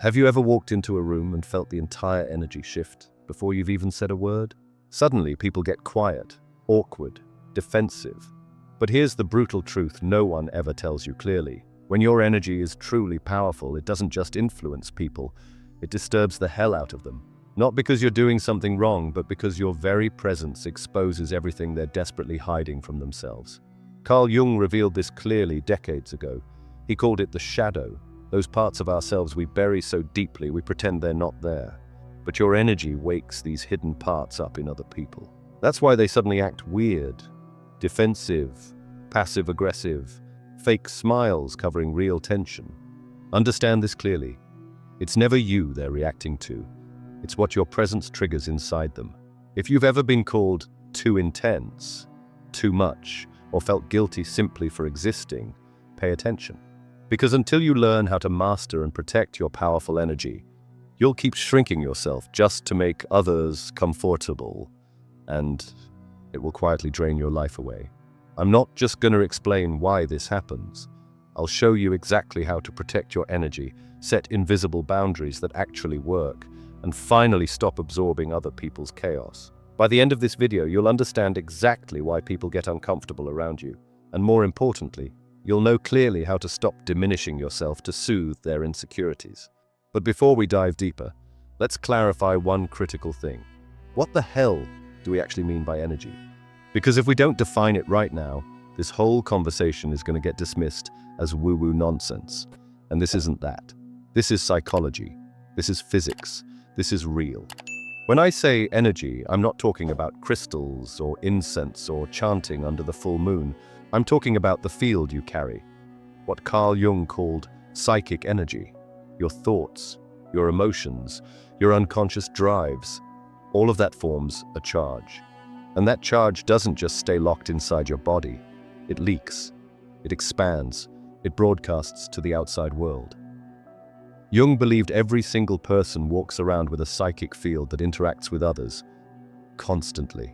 Have you ever walked into a room and felt the entire energy shift before you've even said a word? Suddenly, people get quiet, awkward, defensive. But here's the brutal truth no one ever tells you clearly. When your energy is truly powerful, it doesn't just influence people, it disturbs the hell out of them. Not because you're doing something wrong, but because your very presence exposes everything they're desperately hiding from themselves. Carl Jung revealed this clearly decades ago. He called it the shadow, those parts of ourselves we bury so deeply we pretend they're not there. But your energy wakes these hidden parts up in other people. That's why they suddenly act weird, defensive, passive-aggressive, fake smiles covering real tension. Understand this clearly. It's never you they're reacting to. It's what your presence triggers inside them. If you've ever been called too intense, too much, or felt guilty simply for existing, pay attention. Because until you learn how to master and protect your powerful energy, you'll keep shrinking yourself just to make others comfortable, and it will quietly drain your life away. I'm not just going to explain why this happens. I'll show you exactly how to protect your energy, set invisible boundaries that actually work, and finally stop absorbing other people's chaos. By the end of this video, you'll understand exactly why people get uncomfortable around you, and more importantly, you'll know clearly how to stop diminishing yourself to soothe their insecurities. But before we dive deeper, let's clarify one critical thing. What the hell do we actually mean by energy? Because if we don't define it right now, this whole conversation is going to get dismissed as woo-woo nonsense. And this isn't that. This is psychology. This is physics. This is real. When I say energy, I'm not talking about crystals or incense or chanting under the full moon. I'm talking about the field you carry, what Carl Jung called psychic energy, your thoughts, your emotions, your unconscious drives. All of that forms a charge. And that charge doesn't just stay locked inside your body. It leaks, it expands, it broadcasts to the outside world. Jung believed every single person walks around with a psychic field that interacts with others constantly.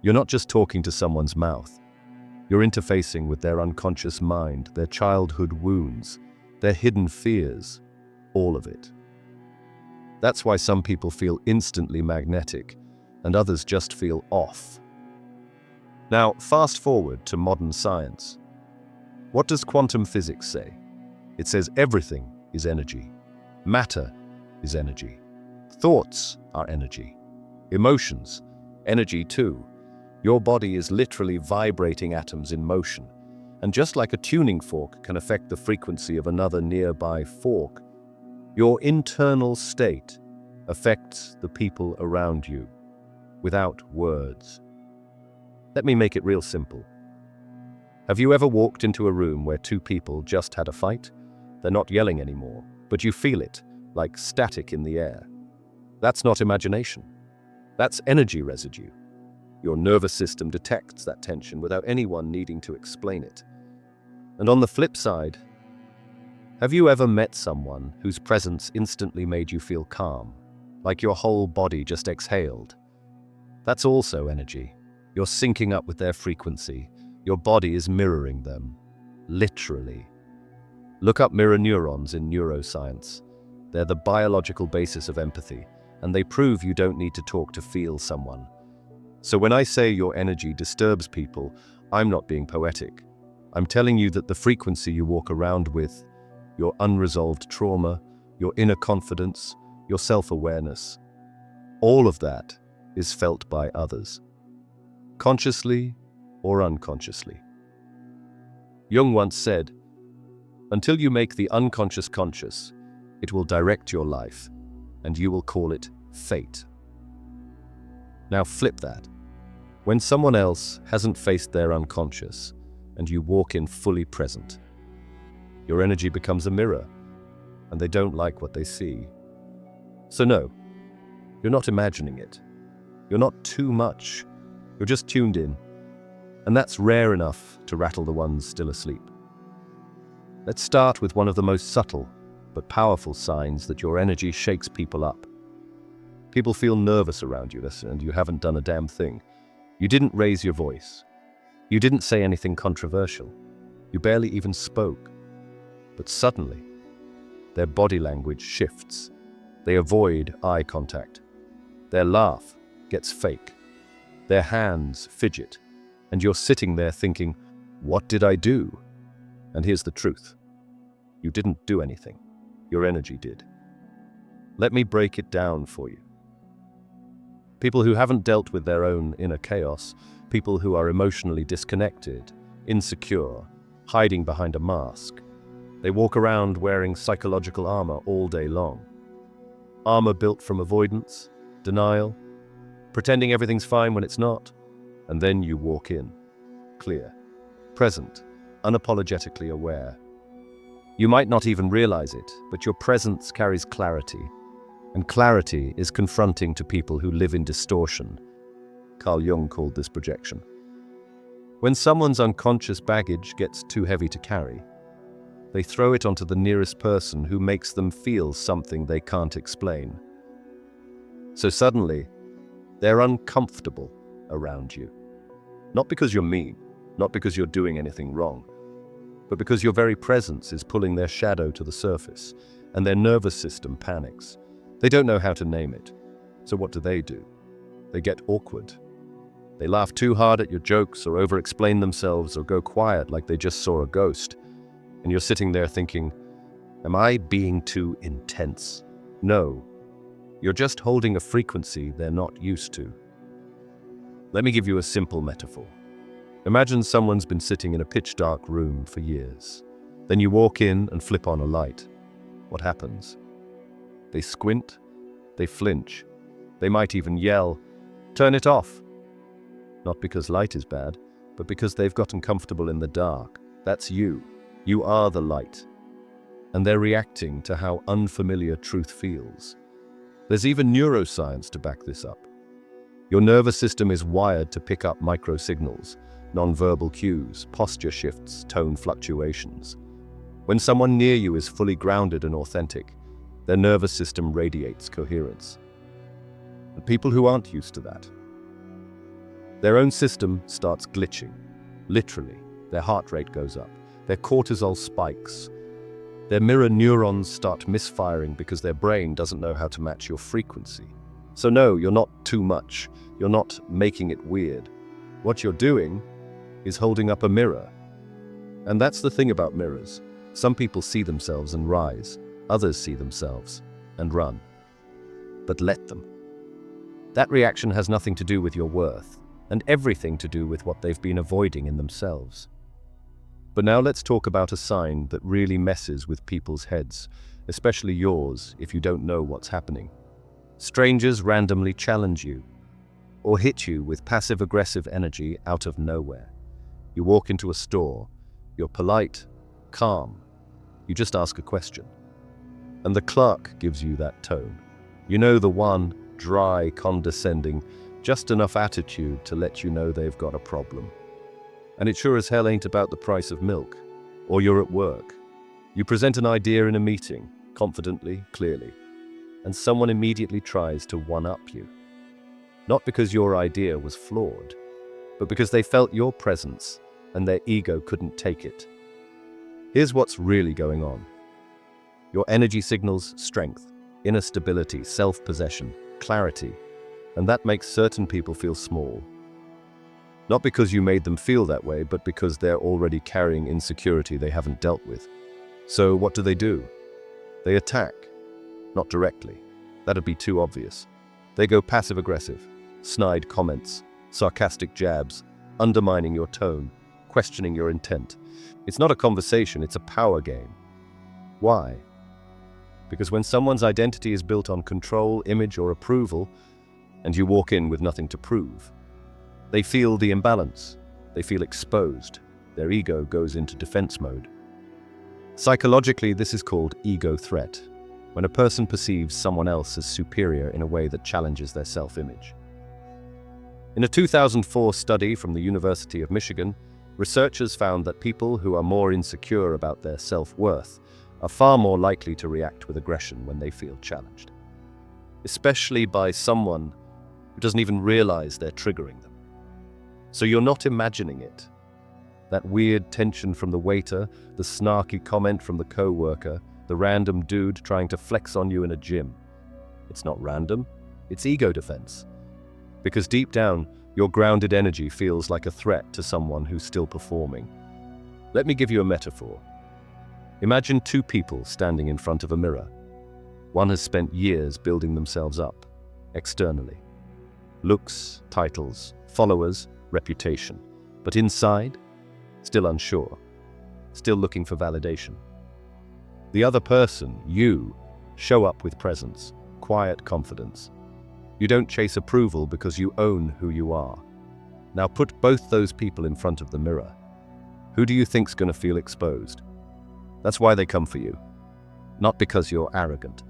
You're not just talking to someone's mouth. You're interfacing with their unconscious mind, their childhood wounds, their hidden fears, all of it. That's why some people feel instantly magnetic and others just feel off. Now, fast forward to modern science. What does quantum physics say? It says everything is energy. Matter is energy. Thoughts are energy. Emotions, energy too. Your body is literally vibrating atoms in motion. And just like a tuning fork can affect the frequency of another nearby fork, your internal state affects the people around you without words. Let me make it real simple. Have you ever walked into a room where two people just had a fight? They're not yelling anymore, but you feel it, like static in the air. That's not imagination. That's energy residue. Your nervous system detects that tension without anyone needing to explain it. And on the flip side, have you ever met someone whose presence instantly made you feel calm, like your whole body just exhaled? That's also energy. You're syncing up with their frequency. Your body is mirroring them, literally. Look up mirror neurons in neuroscience. They're the biological basis of empathy, and they prove you don't need to talk to feel someone. So when I say your energy disturbs people, I'm not being poetic. I'm telling you that the frequency you walk around with, your unresolved trauma, your inner confidence, your self-awareness, all of that is felt by others, consciously or unconsciously. Jung once said, "Until you make the unconscious conscious, it will direct your life, and you will call it fate." Now flip that. When someone else hasn't faced their unconscious, and you walk in fully present, your energy becomes a mirror, and they don't like what they see. So no, you're not imagining it. You're not too much. You're just tuned in. And that's rare enough to rattle the ones still asleep. Let's start with one of the most subtle but powerful signs that your energy shakes people up. People feel nervous around you, and you haven't done a damn thing. You didn't raise your voice. You didn't say anything controversial. You barely even spoke. But suddenly, Their body language shifts. They avoid eye contact. Their laugh gets fake. Their hands fidget. And you're sitting there thinking, what did I do? And here's the truth. You didn't do anything. Your energy did. Let me break it down for you. People who haven't dealt with their own inner chaos, people who are emotionally disconnected, insecure, hiding behind a mask, they walk around wearing psychological armor all day long. Armor built from avoidance, denial, pretending everything's fine when it's not, and then you walk in, clear, present, unapologetically aware. You might not even realize it, but your presence carries clarity, and clarity is confronting to people who live in distortion. Carl Jung called this projection. When someone's unconscious baggage gets too heavy to carry, they throw it onto the nearest person who makes them feel something they can't explain. So suddenly, they're uncomfortable around you. Not because you're mean, not because you're doing anything wrong, but because your very presence is pulling their shadow to the surface, and their nervous system panics. They don't know how to name it. So what do? They get awkward. They laugh too hard at your jokes, or over-explain themselves, or go quiet like they just saw a ghost. And you're sitting there thinking, am I being too intense? No. You're just holding a frequency they're not used to. Let me give you a simple metaphor. Imagine someone's been sitting in a pitch-dark room for years. Then you walk in and flip on a light. What happens? They squint, they flinch, they might even yell, "Turn it off!" Not because light is bad, but because they've gotten comfortable in the dark. That's you. You are the light. And they're reacting to how unfamiliar truth feels. There's even neuroscience to back this up. Your nervous system is wired to pick up microsignals, nonverbal cues, posture shifts, tone fluctuations. When someone near you is fully grounded and authentic, their nervous system radiates coherence. And people who aren't used to that, their own system starts glitching. Literally, their heart rate goes up, their cortisol spikes, their mirror neurons start misfiring because their brain doesn't know how to match your frequency. So no, you're not too much. You're not making it weird. What you're doing is holding up a mirror. And that's the thing about mirrors. Some people see themselves and rise. Others see themselves and run. But let them. That reaction has nothing to do with your worth, and everything to do with what they've been avoiding in themselves. But now let's talk about a sign that really messes with people's heads, especially yours if you don't know what's happening. Strangers randomly challenge you, or hit you with passive-aggressive energy out of nowhere. You walk into a store, you're polite, calm, you just ask a question. And the clerk gives you that tone. You know, the one, dry, condescending, just enough attitude to let you know they've got a problem. And it sure as hell ain't about the price of milk. Or you're at work. You present an idea in a meeting, confidently, clearly, and someone immediately tries to one-up you. Not because your idea was flawed, but because they felt your presence and their ego couldn't take it. Here's what's really going on. Your energy signals strength, inner stability, self-possession, clarity, and that makes certain people feel small. Not because you made them feel that way, but because they're already carrying insecurity they haven't dealt with. So what do? They attack. Not directly. That'd be too obvious. They go passive-aggressive, snide comments, sarcastic jabs, undermining your tone, questioning your intent. It's not a conversation, it's a power game. Why? Because when someone's identity is built on control, image, or approval, and you walk in with nothing to prove, they feel the imbalance. They feel exposed. Their ego goes into defense mode. Psychologically, this is called ego threat, when a person perceives someone else as superior in a way that challenges their self-image. In a 2004 study from the University of Michigan, researchers found that people who are more insecure about their self-worth are far more likely to react with aggression when they feel challenged, especially by someone who doesn't even realize they're triggering them. So you're not imagining it. That weird tension from the waiter, the snarky comment from the co-worker, the random dude trying to flex on you in a gym. It's not random, it's ego defense. Because deep down, your grounded energy feels like a threat to someone who's still performing. Let me give you a metaphor. Imagine two people standing in front of a mirror. One has spent years building themselves up, externally. Looks, titles, followers, reputation. But inside, still unsure, still looking for validation. The other person, you, show up with presence, quiet confidence. You don't chase approval because you own who you are. Now put both those people in front of the mirror. Who do you think's going to feel exposed? That's why they come for you. Not because you're arrogant,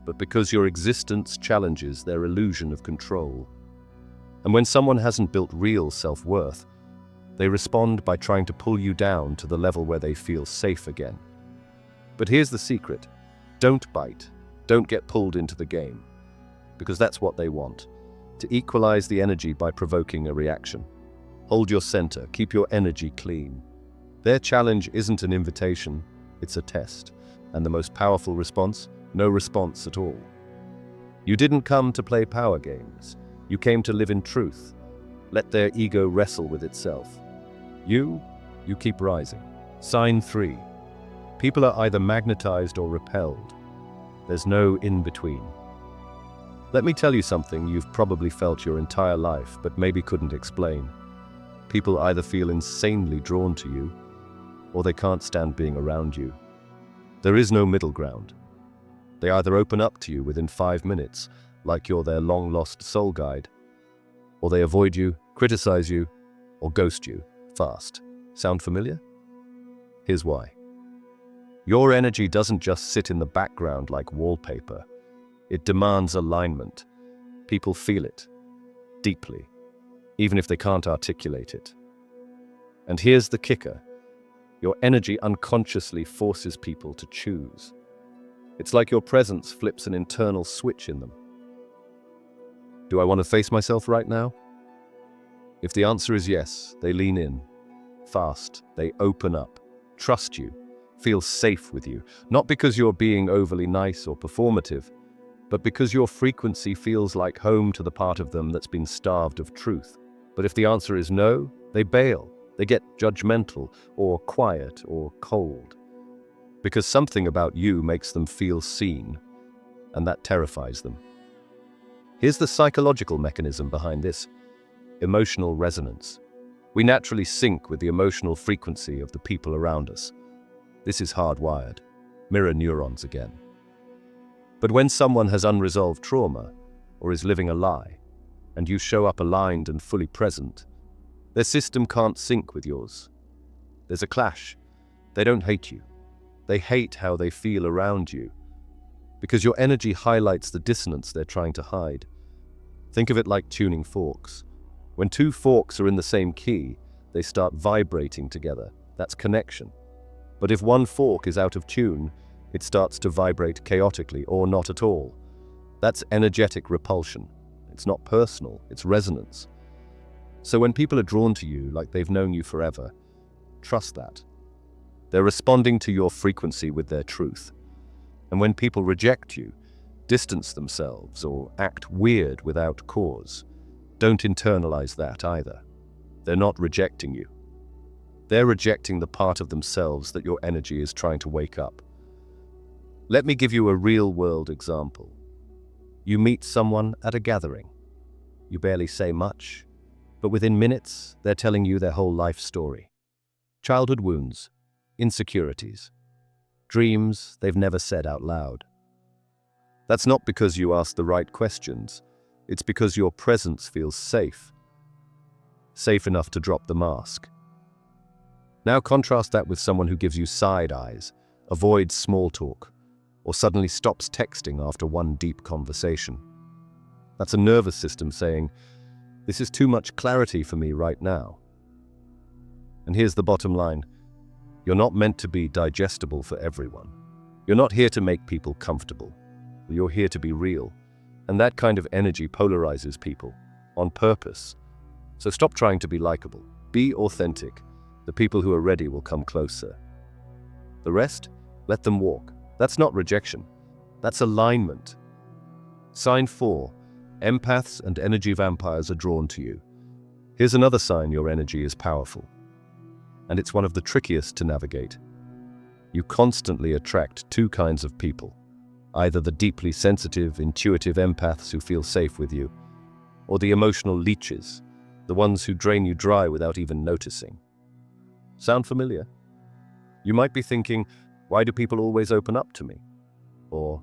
but because your existence challenges their illusion of control. And when someone hasn't built real self-worth, they respond by trying to pull you down to the level where they feel safe again. But here's the secret. Don't bite. Don't get pulled into the game. Because that's what they want. To equalize the energy by provoking a reaction. Hold your center. Keep your energy clean. Their challenge isn't an invitation. It's a test. And the most powerful response? No response at all. You didn't come to play power games. You came to live in truth. Let their ego wrestle with itself. You keep rising. Sign 3. People are either magnetized or repelled. There's no in-between. Let me tell you something you've probably felt your entire life, but maybe couldn't explain. People either feel insanely drawn to you, or they can't stand being around you. There is no middle ground. They either open up to you within 5 minutes, like you're their long-lost soul guide, or they avoid you, criticize you, or ghost you fast. Sound familiar? Here's why. Your energy doesn't just sit in the background like wallpaper. It demands alignment. People feel it, deeply, even if they can't articulate it. And here's the kicker. Your energy unconsciously forces people to choose. It's like your presence flips an internal switch in them. Do I want to face myself right now? If the answer is yes, they lean in, fast, they open up, trust you, feel safe with you, not because you're being overly nice or performative, but because your frequency feels like home to the part of them that's been starved of truth. But if the answer is no, they bail, they get judgmental or quiet or cold. Because something about you makes them feel seen, and that terrifies them. Here's the psychological mechanism behind this. Emotional resonance. We naturally sync with the emotional frequency of the people around us. This is hardwired. Mirror neurons again. But when someone has unresolved trauma, or is living a lie, and you show up aligned and fully present, their system can't sync with yours. There's a clash. They don't hate you. They hate how they feel around you, because your energy highlights the dissonance they're trying to hide. Think of it like tuning forks. When two forks are in the same key, they start vibrating together. That's connection. But if one fork is out of tune, it starts to vibrate chaotically or not at all. That's energetic repulsion. It's not personal, it's resonance. So when people are drawn to you like they've known you forever, trust that. They're responding to your frequency with their truth. And when people reject you, distance themselves, or act weird without cause, don't internalize that either. They're not rejecting you. They're rejecting the part of themselves that your energy is trying to wake up. Let me give you a real-world example. You meet someone at a gathering. You barely say much, but within minutes, they're telling you their whole life story. Childhood wounds, insecurities, dreams they've never said out loud. That's not because you ask the right questions. It's because your presence feels safe. Safe enough to drop the mask. Now contrast that with someone who gives you side eyes, avoids small talk, or suddenly stops texting after one deep conversation. That's a nervous system saying, "This is too much clarity for me right now." And here's the bottom line. You're not meant to be digestible for everyone. You're not here to make people comfortable. You're here to be real. And that kind of energy polarizes people, on purpose. So stop trying to be likable. Be authentic. The people who are ready will come closer. The rest, let them walk. That's not rejection. That's alignment. Sign 4. Empaths and energy vampires are drawn to you. Here's another sign your energy is powerful. And it's one of the trickiest to navigate. You constantly attract two kinds of people. Either the deeply sensitive, intuitive empaths who feel safe with you, or the emotional leeches, the ones who drain you dry without even noticing. Sound familiar? You might be thinking, why do people always open up to me? Or,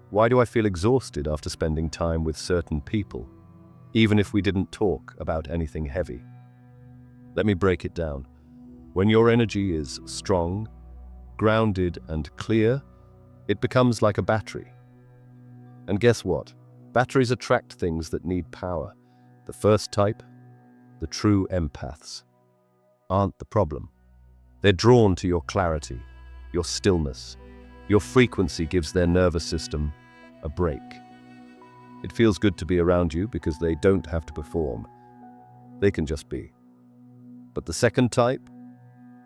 why do I feel exhausted after spending time with certain people, even if we didn't talk about anything heavy? Let me break it down. When your energy is strong, grounded, and clear, it becomes like a battery. And guess what? Batteries attract things that need power. The first type, the true empaths, aren't the problem. They're drawn to your clarity, your stillness. Your frequency gives their nervous system a break. It feels good to be around you because they don't have to perform. They can just be. But the second type,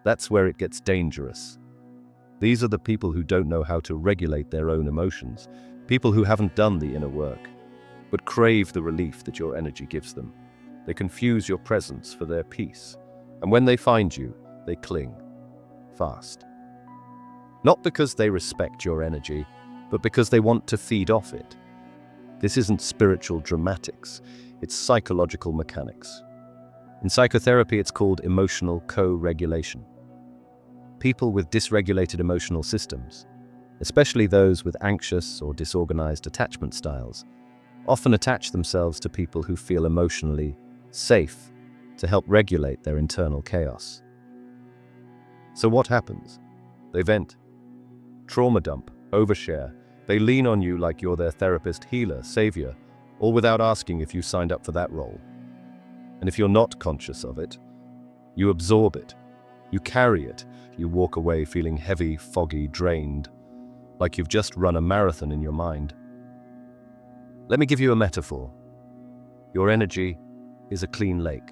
that's where it gets dangerous. These are the people who don't know how to regulate their own emotions, people who haven't done the inner work, but crave the relief that your energy gives them. They confuse your presence for their peace, and when they find you, they cling fast. Not because they respect your energy, but because they want to feed off it. This isn't spiritual dramatics, it's psychological mechanics. In psychotherapy, it's called emotional co-regulation. People with dysregulated emotional systems, especially those with anxious or disorganized attachment styles, often attach themselves to people who feel emotionally safe to help regulate their internal chaos. So what happens? They vent, trauma dump, overshare. They lean on you like you're their therapist, healer, savior, all without asking if you signed up for that role. And if you're not conscious of it, you absorb it, you carry it, you walk away feeling heavy, foggy, drained, like you've just run a marathon in your mind. Let me give you a metaphor. Your energy is a clean lake.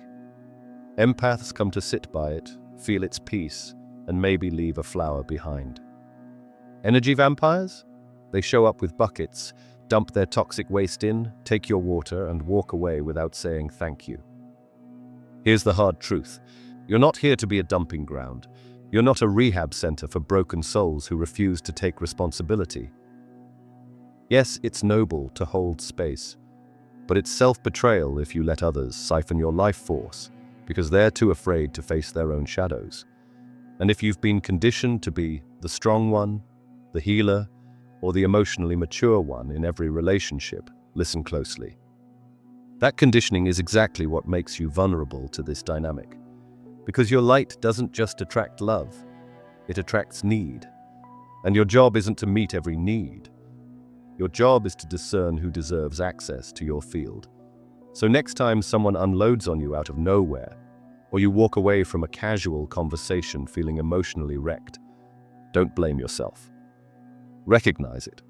Empaths come to sit by it, feel its peace, and maybe leave a flower behind. Energy vampires? They show up with buckets, dump their toxic waste in, take your water, and walk away without saying thank you. Here's the hard truth. You're not here to be a dumping ground. You're not a rehab center for broken souls who refuse to take responsibility. Yes, it's noble to hold space, but it's self-betrayal if you let others siphon your life force because they're too afraid to face their own shadows. And if you've been conditioned to be the strong one, the healer, or the emotionally mature one in every relationship, listen closely. That conditioning is exactly what makes you vulnerable to this dynamic. Because your light doesn't just attract love, it attracts need. And your job isn't to meet every need. Your job is to discern who deserves access to your field. So next time someone unloads on you out of nowhere, or you walk away from a casual conversation feeling emotionally wrecked, don't blame yourself. Recognize it,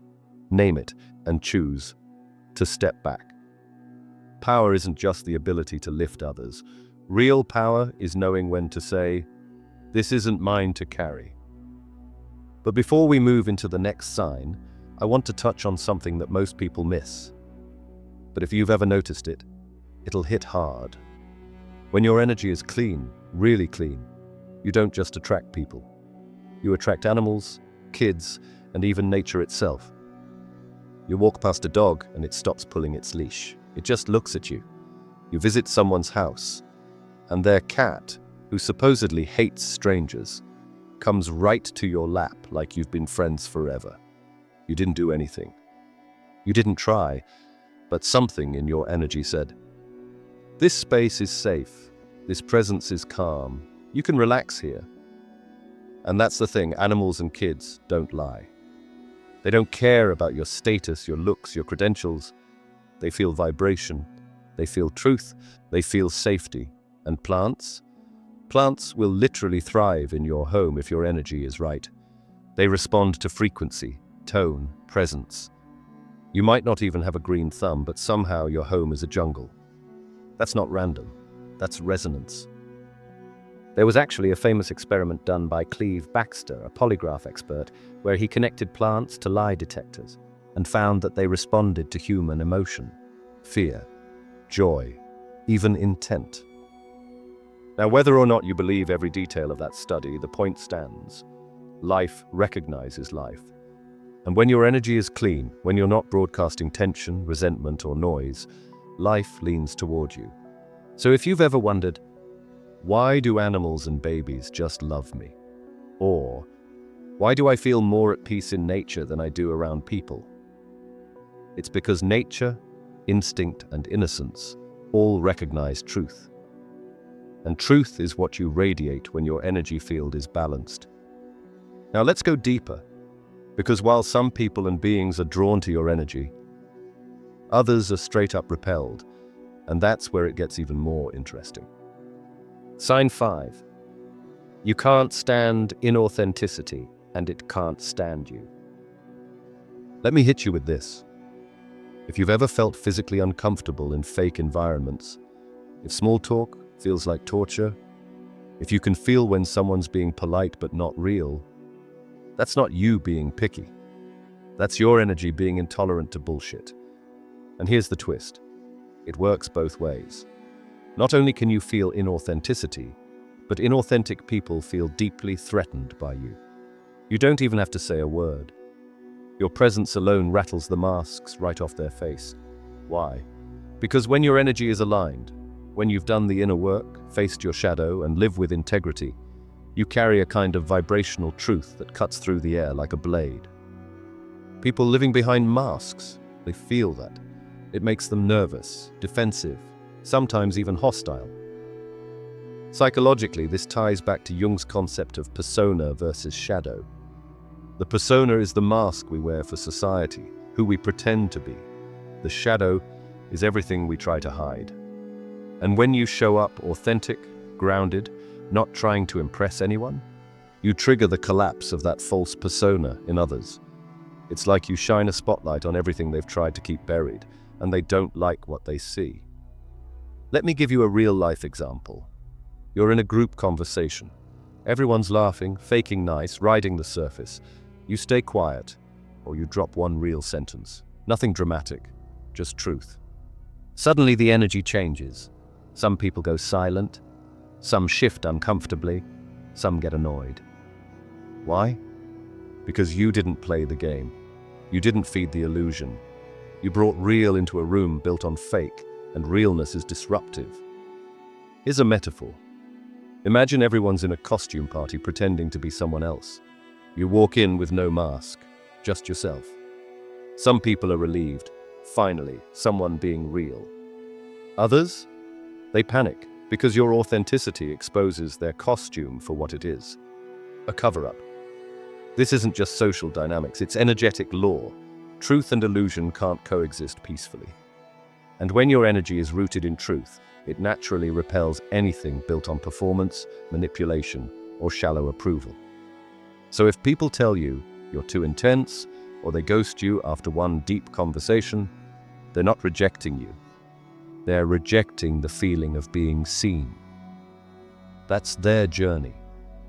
name it, and choose to step back. Power isn't just the ability to lift others. Real power is knowing when to say, "This isn't mine to carry." But before we move into the next sign, I want to touch on something that most people miss. But if you've ever noticed it, it'll hit hard. When your energy is clean, really clean, you don't just attract people. You attract animals, kids, and even nature itself. You walk past a dog and it stops pulling its leash. It just looks at you. You visit someone's house, and their cat, who supposedly hates strangers, comes right to your lap like you've been friends forever. You didn't do anything. You didn't try, but something in your energy said, "This space is safe. This presence is calm. You can relax here." And that's the thing, animals and kids don't lie. They don't care about your status, your looks, your credentials. They feel vibration. They feel truth. They feel safety. And plants? Plants will literally thrive in your home if your energy is right. They respond to frequency, tone, presence. You might not even have a green thumb, but somehow your home is a jungle. That's not random. That's resonance. There was actually a famous experiment done by Cleve Baxter, a polygraph expert, where he connected plants to lie detectors and found that they responded to human emotion, fear, joy, even intent. Now, whether or not you believe every detail of that study, the point stands. Life recognizes life. And when your energy is clean, when you're not broadcasting tension, resentment, or noise, life leans toward you. So if you've ever wondered, why do animals and babies just love me? Or, why do I feel more at peace in nature than I do around people? It's because nature, instinct, and innocence all recognize truth. And truth is what you radiate when your energy field is balanced. Now let's go deeper, because while some people and beings are drawn to your energy, others are straight up repelled, and that's where it gets even more interesting. Sign 5. You can't stand inauthenticity, and it can't stand you. Let me hit you with this. If you've ever felt physically uncomfortable in fake environments, if small talk feels like torture, if you can feel when someone's being polite but not real, that's not you being picky. That's your energy being intolerant to bullshit. And here's the twist. It works both ways. Not only can you feel inauthenticity, but inauthentic people feel deeply threatened by you. You don't even have to say a word. Your presence alone rattles the masks right off their face. Why? Because when your energy is aligned, when you've done the inner work, faced your shadow, and live with integrity, you carry a kind of vibrational truth that cuts through the air like a blade. People living behind masks, they feel that. It makes them nervous, defensive, sometimes even hostile. Psychologically, this ties back to Jung's concept of persona versus shadow. The persona is the mask we wear for society, who we pretend to be. The shadow is everything we try to hide. And when you show up authentic, grounded, not trying to impress anyone, you trigger the collapse of that false persona in others. It's like you shine a spotlight on everything they've tried to keep buried, and they don't like what they see. Let me give you a real-life example. You're in a group conversation. Everyone's laughing, faking nice, riding the surface. You stay quiet, or you drop one real sentence. Nothing dramatic, just truth. Suddenly the energy changes. Some people go silent, some shift uncomfortably, some get annoyed. Why? Because you didn't play the game. You didn't feed the illusion. You brought real into a room built on fake, and realness is disruptive. Here's a metaphor. Imagine everyone's in a costume party pretending to be someone else. You walk in with no mask, just yourself. Some people are relieved, finally, someone being real. Others? They panic, because your authenticity exposes their costume for what it is. A cover-up. This isn't just social dynamics, it's energetic law. Truth and illusion can't coexist peacefully. And when your energy is rooted in truth, it naturally repels anything built on performance, manipulation, or shallow approval. So if people tell you you're too intense, or they ghost you after one deep conversation, they're not rejecting you. They're rejecting the feeling of being seen. That's their journey,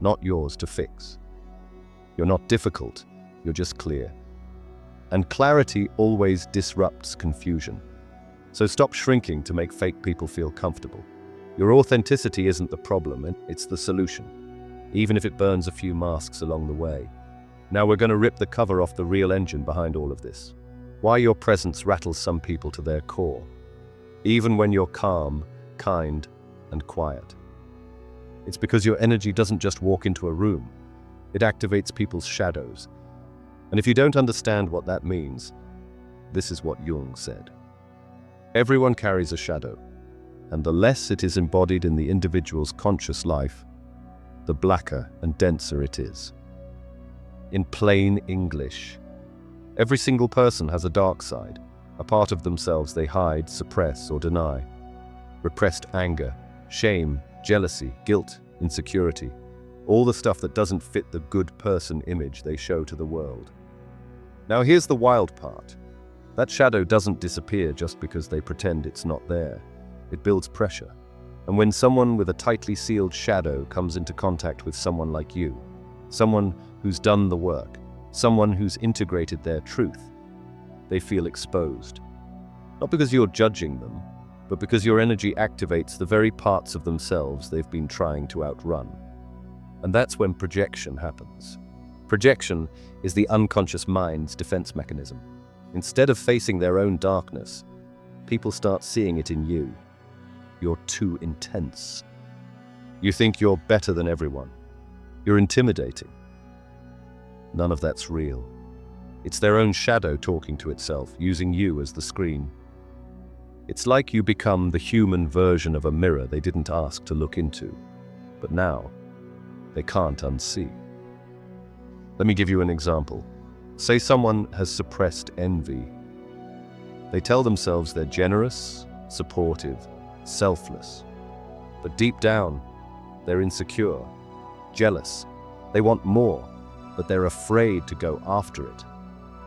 not yours to fix. You're not difficult, you're just clear. And clarity always disrupts confusion. So stop shrinking to make fake people feel comfortable. Your authenticity isn't the problem, it's the solution, even if it burns a few masks along the way. Now we're going to rip the cover off the real engine behind all of this. Why your presence rattles some people to their core, even when you're calm, kind, and quiet. It's because your energy doesn't just walk into a room, it activates people's shadows. And if you don't understand what that means, this is what Jung said. Everyone carries a shadow, and the less it is embodied in the individual's conscious life, the blacker and denser it is. In plain English, every single person has a dark side, a part of themselves they hide, suppress, or deny. Repressed anger, shame, jealousy, guilt, insecurity, all the stuff that doesn't fit the good person image they show to the world. Now here's the wild part. That shadow doesn't disappear just because they pretend it's not there. It builds pressure. And when someone with a tightly sealed shadow comes into contact with someone like you, someone who's done the work, someone who's integrated their truth, they feel exposed. Not because you're judging them, but because your energy activates the very parts of themselves they've been trying to outrun. And that's when projection happens. Projection is the unconscious mind's defense mechanism. Instead of facing their own darkness, people start seeing it in you. You're too intense. You think you're better than everyone. You're intimidating. None of that's real. It's their own shadow talking to itself, using you as the screen. It's like you become the human version of a mirror they didn't ask to look into, but now they can't unsee. Let me give you an example. Say someone has suppressed envy. They tell themselves they're generous, supportive, selfless. But deep down, they're insecure, jealous. They want more, but they're afraid to go after it.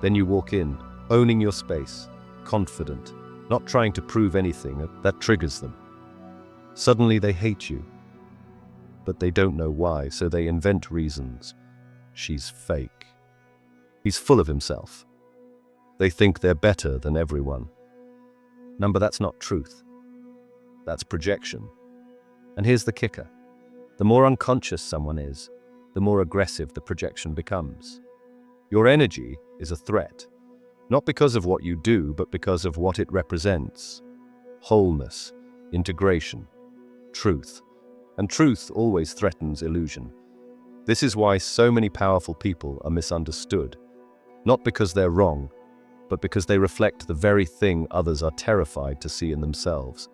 Then you walk in, owning your space, confident, not trying to prove anything. That triggers them. Suddenly they hate you, but they don't know why, so they invent reasons. She's fake. He's full of himself. They think they're better than everyone. But that's not truth. That's projection. And here's the kicker. The more unconscious someone is, the more aggressive the projection becomes. Your energy is a threat, not because of what you do, but because of what it represents. Wholeness, integration, truth. And truth always threatens illusion. This is why so many powerful people are misunderstood, not because they're wrong, but because they reflect the very thing others are terrified to see in themselves.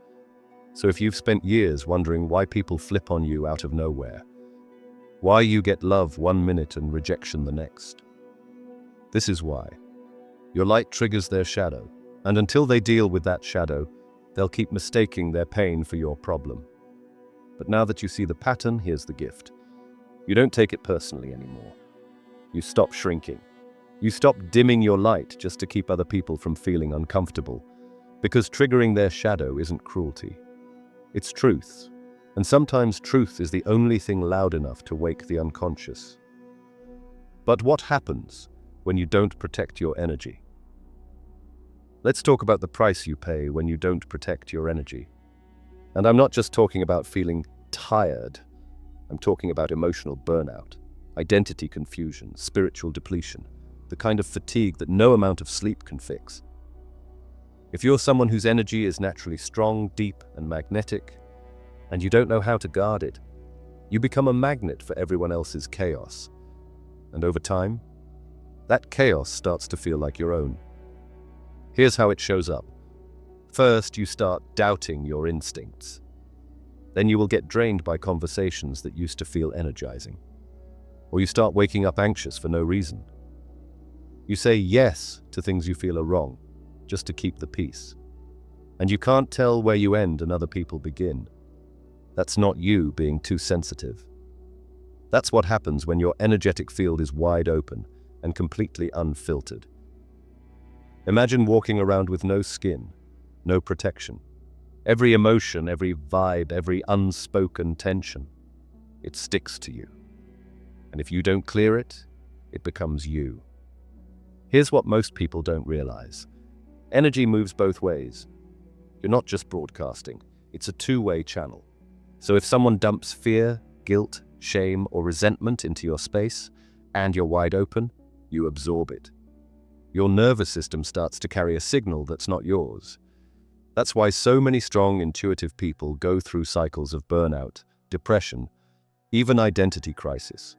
So if you've spent years wondering why people flip on you out of nowhere, why you get love one minute and rejection the next, this is why. Your light triggers their shadow, and until they deal with that shadow, they'll keep mistaking their pain for your problem. But now that you see the pattern, here's the gift. You don't take it personally anymore. You stop shrinking. You stop dimming your light just to keep other people from feeling uncomfortable, because triggering their shadow isn't cruelty. It's truth, and sometimes truth is the only thing loud enough to wake the unconscious. But what happens when you don't protect your energy? Let's talk about the price you pay when you don't protect your energy. And I'm not just talking about feeling tired. I'm talking about emotional burnout, identity confusion, spiritual depletion, the kind of fatigue that no amount of sleep can fix. If you're someone whose energy is naturally strong, deep, and magnetic, and you don't know how to guard it, you become a magnet for everyone else's chaos. And over time, that chaos starts to feel like your own. Here's how it shows up. First, you start doubting your instincts. Then you will get drained by conversations that used to feel energizing. Or you start waking up anxious for no reason. You say yes to things you feel are wrong, just to keep the peace. And you can't tell where you end and other people begin. That's not you being too sensitive. That's what happens when your energetic field is wide open and completely unfiltered. Imagine walking around with no skin, no protection. Every emotion, every vibe, every unspoken tension, it sticks to you. And if you don't clear it, it becomes you. Here's what most people don't realize. Energy moves both ways. You're not just broadcasting, it's a two-way channel. So if someone dumps fear, guilt, shame, or resentment into your space, and you're wide open, you absorb it. Your nervous system starts to carry a signal that's not yours. That's why so many strong, intuitive people go through cycles of burnout, depression, even identity crisis.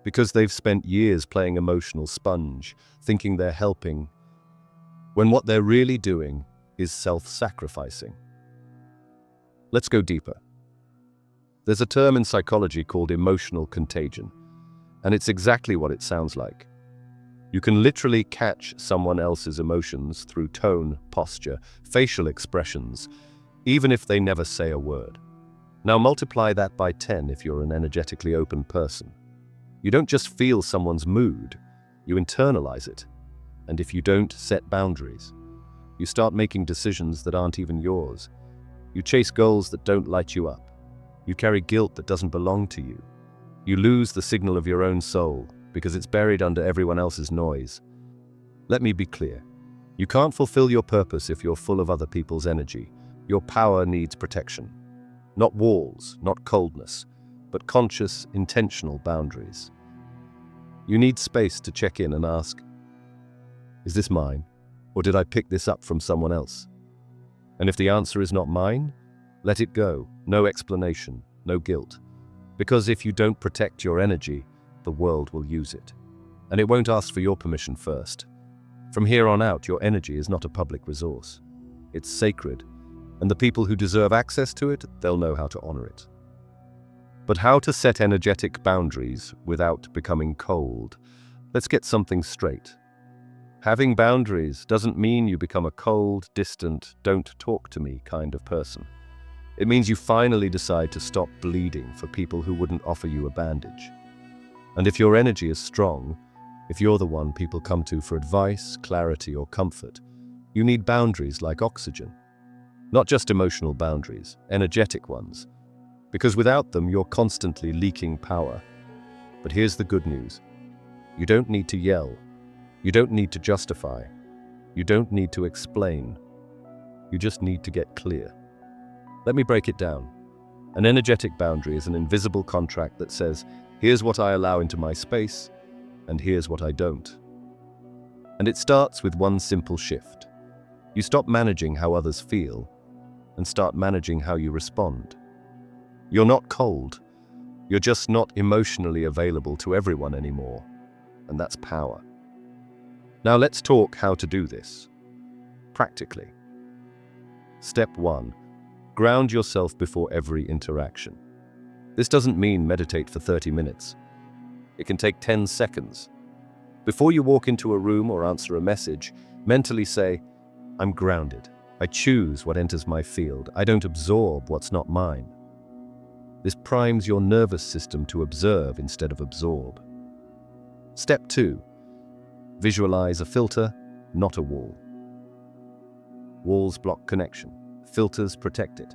Because they've spent years playing emotional sponge, thinking they're helping, when what they're really doing is self-sacrificing. Let's go deeper. There's a term in psychology called emotional contagion, and it's exactly what it sounds like. You can literally catch someone else's emotions through tone, posture, facial expressions, even if they never say a word. Now multiply that by 10 if you're an energetically open person. You don't just feel someone's mood, you internalize it. And if you don't set boundaries, you start making decisions that aren't even yours. You chase goals that don't light you up. You carry guilt that doesn't belong to you. You lose the signal of your own soul because it's buried under everyone else's noise. Let me be clear. You can't fulfill your purpose if you're full of other people's energy. Your power needs protection. Not walls, not coldness, but conscious, intentional boundaries. You need space to check in and ask, is this mine? Or did I pick this up from someone else? And if the answer is not mine, let it go. No explanation, no guilt. Because if you don't protect your energy, the world will use it. And it won't ask for your permission first. From here on out, your energy is not a public resource. It's sacred, and the people who deserve access to it, they'll know how to honor it. But how to set energetic boundaries without becoming cold? Let's get something straight. Having boundaries doesn't mean you become a cold, distant, don't talk to me kind of person. It means you finally decide to stop bleeding for people who wouldn't offer you a bandage. And if your energy is strong, if you're the one people come to for advice, clarity, or comfort, you need boundaries like oxygen. Not just emotional boundaries, energetic ones. Because without them, you're constantly leaking power. But here's the good news. You don't need to yell. You don't need to justify. You don't need to explain. You just need to get clear. Let me break it down. An energetic boundary is an invisible contract that says, here's what I allow into my space, and here's what I don't. And it starts with one simple shift. You stop managing how others feel and start managing how you respond. You're not cold. You're just not emotionally available to everyone anymore. And that's power. Now let's talk how to do this. Practically. Step 1. Ground yourself before every interaction. This doesn't mean meditate for 30 minutes. It can take 10 seconds. Before you walk into a room or answer a message, mentally say, I'm grounded. I choose what enters my field. I don't absorb what's not mine. This primes your nervous system to observe instead of absorb. Step 2. Visualize a filter, not a wall. Walls block connection. Filters protect it.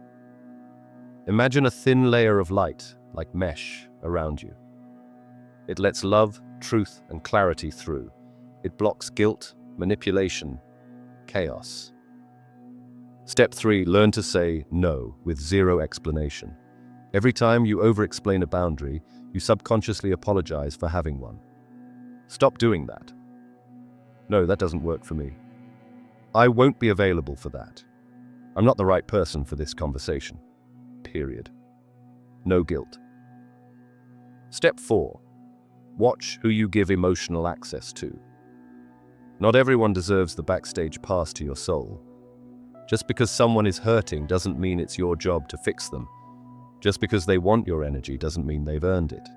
Imagine a thin layer of light, like mesh, around you. It lets love, truth, and clarity through. It blocks guilt, manipulation, chaos. Step 3. Learn to say no with zero explanation. Every time you over-explain a boundary, you subconsciously apologize for having one. Stop doing that. No, that doesn't work for me. I won't be available for that. I'm not the right person for this conversation. Period. No guilt. Step 4. Watch who you give emotional access to. Not everyone deserves the backstage pass to your soul. Just because someone is hurting doesn't mean it's your job to fix them. Just because they want your energy doesn't mean they've earned it.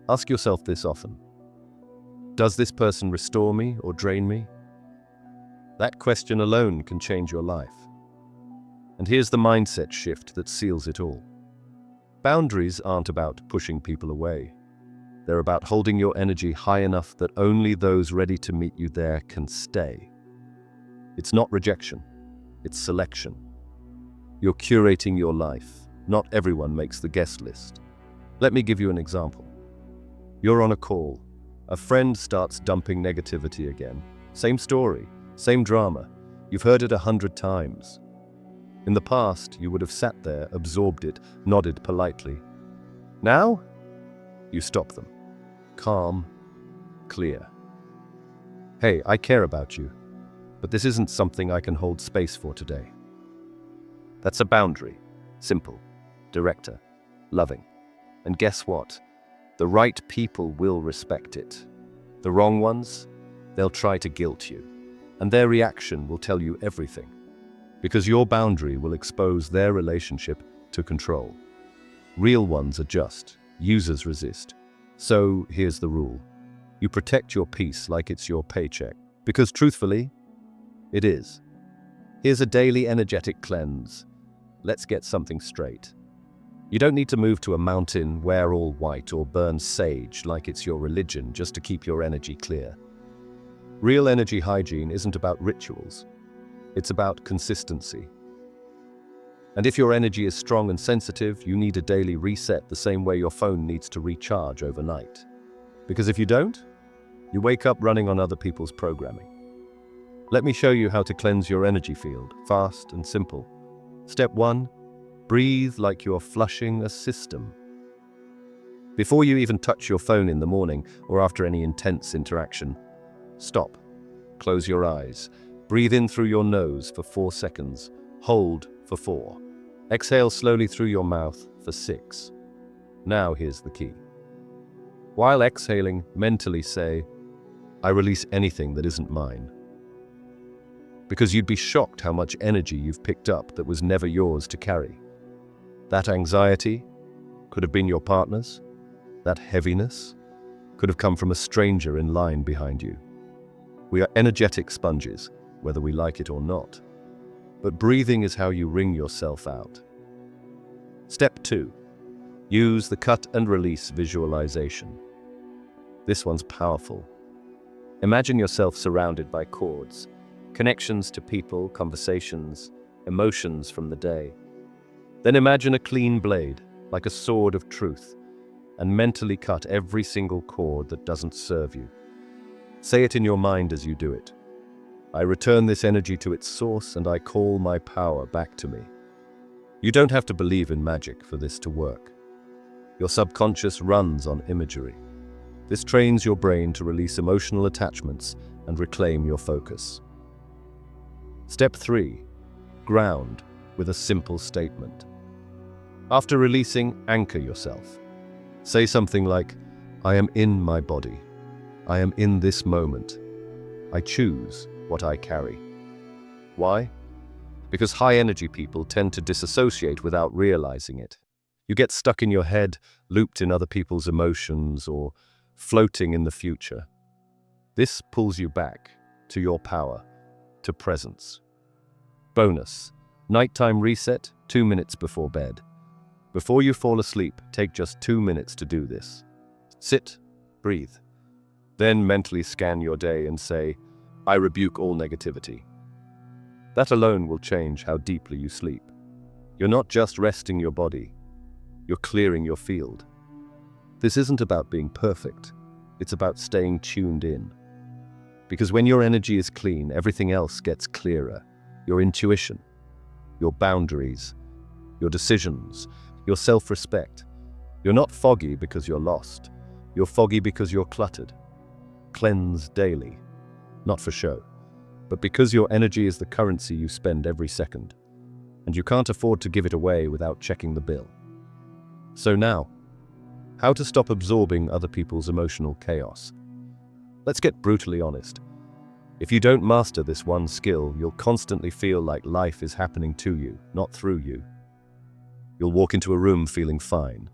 Ask yourself this often. Does this person restore me or drain me? That question alone can change your life. And here's the mindset shift that seals it all. Boundaries aren't about pushing people away. They're about holding your energy high enough that only those ready to meet you there can stay. It's not rejection, it's selection. You're curating your life. Not everyone makes the guest list. Let me give you an example. You're on a call. A friend starts dumping negativity again. Same story, same drama. You've heard it 100 times. In the past, you would have sat there, absorbed it, nodded politely. Now, you stop them. Calm, clear. Hey, I care about you, but this isn't something I can hold space for today. That's a boundary. Simple, director, loving. And guess what? The right people will respect it. The wrong ones, they'll try to guilt you. And their reaction will tell you everything. Because your boundary will expose their relationship to control. Real ones adjust, users resist. So here's the rule. You protect your peace like it's your paycheck. Because truthfully, it is. Here's a daily energetic cleanse. Let's get something straight. You don't need to move to a mountain, wear all white, or burn sage like it's your religion just to keep your energy clear. Real energy hygiene isn't about rituals. It's about consistency. And if your energy is strong and sensitive, you need a daily reset the same way your phone needs to recharge overnight. Because if you don't, you wake up running on other people's programming. Let me show you how to cleanse your energy field, fast and simple. Step 1. Breathe like you're flushing a system. Before you even touch your phone in the morning or after any intense interaction, stop. Close your eyes. Breathe in through your nose for 4 seconds. Hold for 4. Exhale slowly through your mouth for 6. Now here's the key. While exhaling, mentally say, I release anything that isn't mine. Because you'd be shocked how much energy you've picked up that was never yours to carry. That anxiety could have been your partner's. That heaviness could have come from a stranger in line behind you. We are energetic sponges, whether we like it or not. But breathing is how you wring yourself out. Step 2. Use the cut and release visualization. This one's powerful. Imagine yourself surrounded by cords, connections to people, conversations, emotions from the day. Then imagine a clean blade, like a sword of truth, and mentally cut every single cord that doesn't serve you. Say it in your mind as you do it. I return this energy to its source and I call my power back to me. You don't have to believe in magic for this to work. Your subconscious runs on imagery. This trains your brain to release emotional attachments and reclaim your focus. Step 3. Ground with a simple statement. After releasing, anchor yourself. Say something like, I am in my body. I am in this moment. I choose what I carry. Why? Because high-energy people tend to disassociate without realizing it. You get stuck in your head, looped in other people's emotions, or floating in the future. This pulls you back to your power, to presence. Bonus: nighttime reset 2 minutes before bed. Before you fall asleep, take just 2 minutes to do this. Sit, breathe. Then mentally scan your day and say, I rebuke all negativity. That alone will change how deeply you sleep. You're not just resting your body, you're clearing your field. This isn't about being perfect, it's about staying tuned in. Because when your energy is clean, everything else gets clearer. Your intuition, your boundaries, your decisions, your self-respect. You're not foggy because you're lost. You're foggy because you're cluttered. Cleanse daily, not for show, but because your energy is the currency you spend every second, and you can't afford to give it away without checking the bill. So now, how to stop absorbing other people's emotional chaos? Let's get brutally honest. If you don't master this one skill, you'll constantly feel like life is happening to you, not through you. You'll walk into a room feeling fine,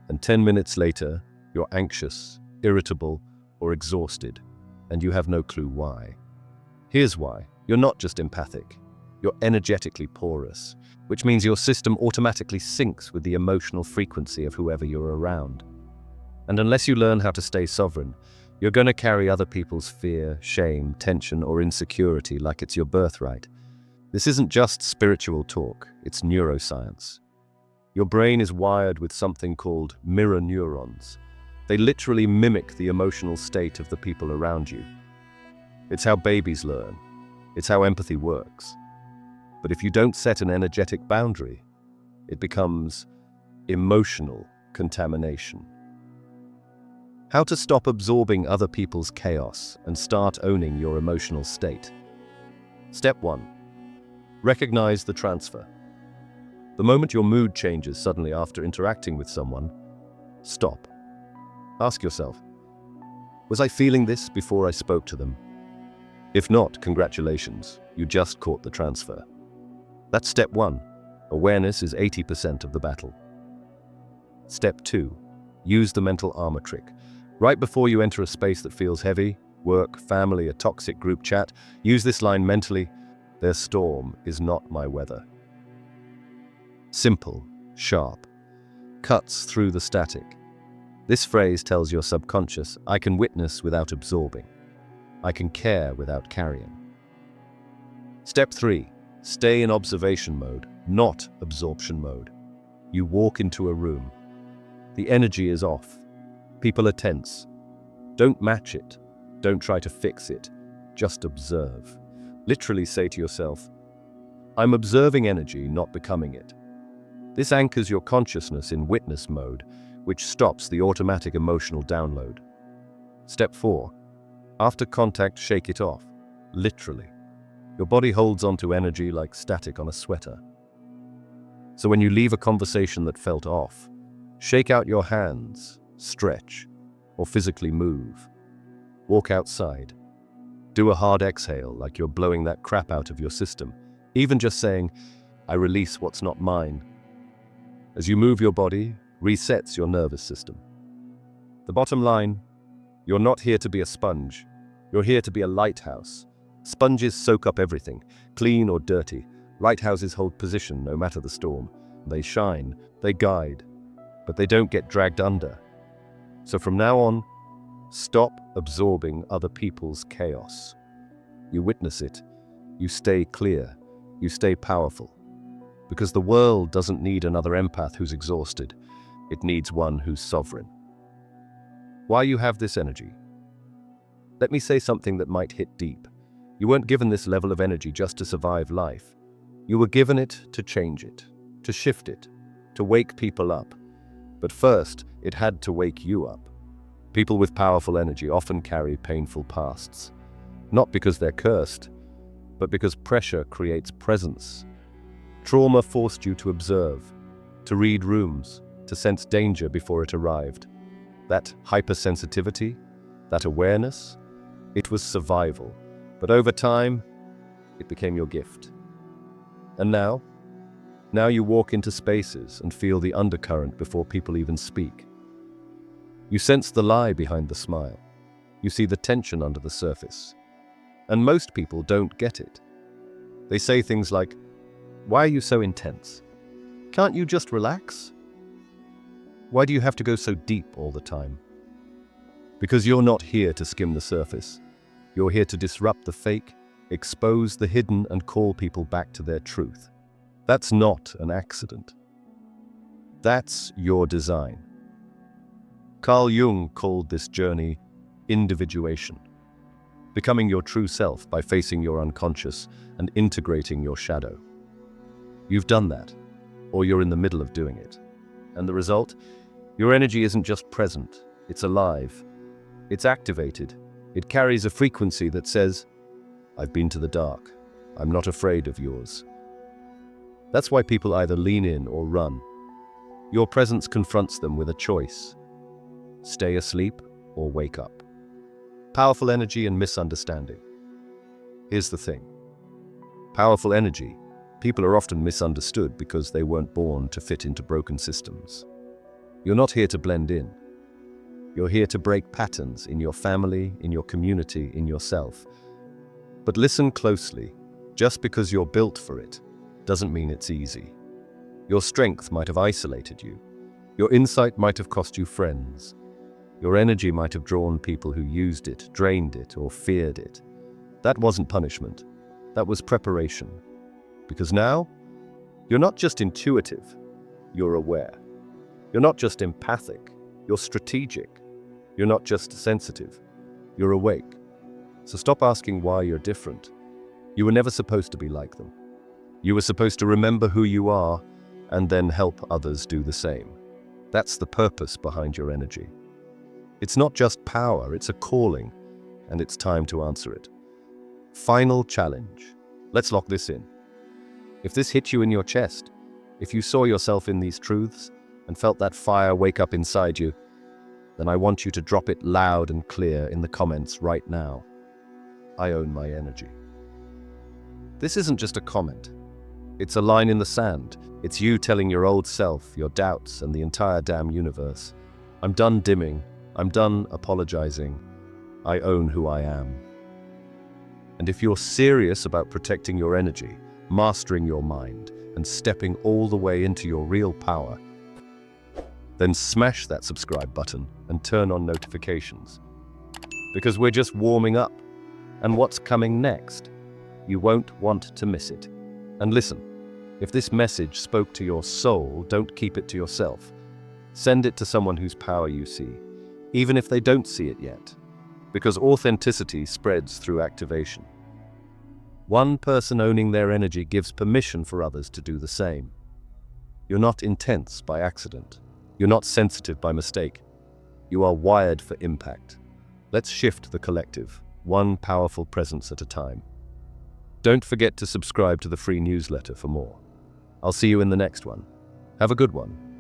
and 10 minutes later, you're anxious, irritable, or exhausted, and you have no clue why. Here's why. You're not just empathic. You're energetically porous, which means your system automatically syncs with the emotional frequency of whoever you're around. And unless you learn how to stay sovereign, you're going to carry other people's fear, shame, tension, or insecurity like it's your birthright. This isn't just spiritual talk, it's neuroscience. Your brain is wired with something called mirror neurons. They literally mimic the emotional state of the people around you. It's how babies learn. It's how empathy works. But if you don't set an energetic boundary, it becomes emotional contamination. How to stop absorbing other people's chaos and start owning your emotional state. Step 1. Recognize the transfer. The moment your mood changes suddenly after interacting with someone, stop. Ask yourself, was I feeling this before I spoke to them? If not, congratulations, you just caught the transfer. That's step 1. Awareness is 80% of the battle. Step 2. Use the mental armor trick. Right before you enter a space that feels heavy, work, family, a toxic group chat, use this line mentally: their storm is not my weather. Simple, sharp, cuts through the static. This phrase tells your subconscious, I can witness without absorbing. I can care without carrying. Step 3. Stay in observation mode. not absorption mode. You walk into a room. The energy is off. People are tense. Don't match it. Don't try to fix it. Just observe. Literally say to yourself, I'm observing energy, not becoming it. This anchors your consciousness in witness mode, which stops the automatic emotional download. Step 4. After contact, shake it off. Literally. Your body holds onto energy like static on a sweater. So when you leave a conversation that felt off, shake out your hands, stretch, or physically move. Walk outside. Do a hard exhale like you're blowing that crap out of your system. Even just saying, I release what's not mine. As you move your body, resets your nervous system. The bottom line, you're not here to be a sponge. You're here to be a lighthouse. Sponges soak up everything, clean or dirty. Lighthouses hold position no matter the storm. They shine, they guide, but they don't get dragged under. So from now on, stop absorbing other people's chaos. You witness it. You stay clear. You stay powerful. Because the world doesn't need another empath who's exhausted. It needs one who's sovereign. Why you have this energy? Let me say something that might hit deep. You weren't given this level of energy just to survive life. You were given it to change it, to shift it, to wake people up. But first, it had to wake you up. People with powerful energy often carry painful pasts. Not because they're cursed, but because pressure creates presence. Trauma forced you to observe, to read rooms, to sense danger before it arrived. That hypersensitivity, that awareness, it was survival. But over time, it became your gift. And now you walk into spaces and feel the undercurrent before people even speak. You sense the lie behind the smile. You see the tension under the surface. And most people don't get it. They say things like, why are you so intense? Can't you just relax? Why do you have to go so deep all the time? Because you're not here to skim the surface. You're here to disrupt the fake, expose the hidden, and call people back to their truth. That's not an accident. That's your design. Carl Jung called this journey individuation. Becoming your true self by facing your unconscious and integrating your shadow. You've done that, or you're in the middle of doing it. And the result? Your energy isn't just present, it's alive. It's activated. It carries a frequency that says, I've been to the dark. I'm not afraid of yours. That's why people either lean in or run. Your presence confronts them with a choice. Stay asleep or wake up. Powerful energy and misunderstanding. Here's the thing. Powerful energy, people are often misunderstood because they weren't born to fit into broken systems. You're not here to blend in. You're here to break patterns in your family, in your community, in yourself. But listen closely. Just because you're built for it doesn't mean it's easy. Your strength might have isolated you. Your insight might have cost you friends. Your energy might have drawn people who used it, drained it, or feared it. That wasn't punishment. That was preparation. Because now, you're not just intuitive, you're aware. You're not just empathic, you're strategic. You're not just sensitive, you're awake. So stop asking why you're different. You were never supposed to be like them. You were supposed to remember who you are and then help others do the same. That's the purpose behind your energy. It's not just power, it's a calling, and it's time to answer it. Final challenge. Let's lock this in. If this hit you in your chest, if you saw yourself in these truths and felt that fire wake up inside you, then I want you to drop it loud and clear in the comments right now. I own my energy. This isn't just a comment. It's a line in the sand. It's you telling your old self, your doubts, and the entire damn universe. I'm done dimming. I'm done apologizing. I own who I am. And if you're serious about protecting your energy, mastering your mind, and stepping all the way into your real power, then smash that subscribe button and turn on notifications. Because we're just warming up. And what's coming next? You won't want to miss it. And listen, If this message spoke to your soul, don't keep it to yourself. Send it to someone whose power you see, even if they don't see it yet, because authenticity spreads through activation. One person owning their energy gives permission for others to do the same. You're not intense by accident. You're not sensitive by mistake. You are wired for impact. Let's shift the collective, one powerful presence at a time. Don't forget to subscribe to the free newsletter for more. I'll see you in the next one. Have a good one.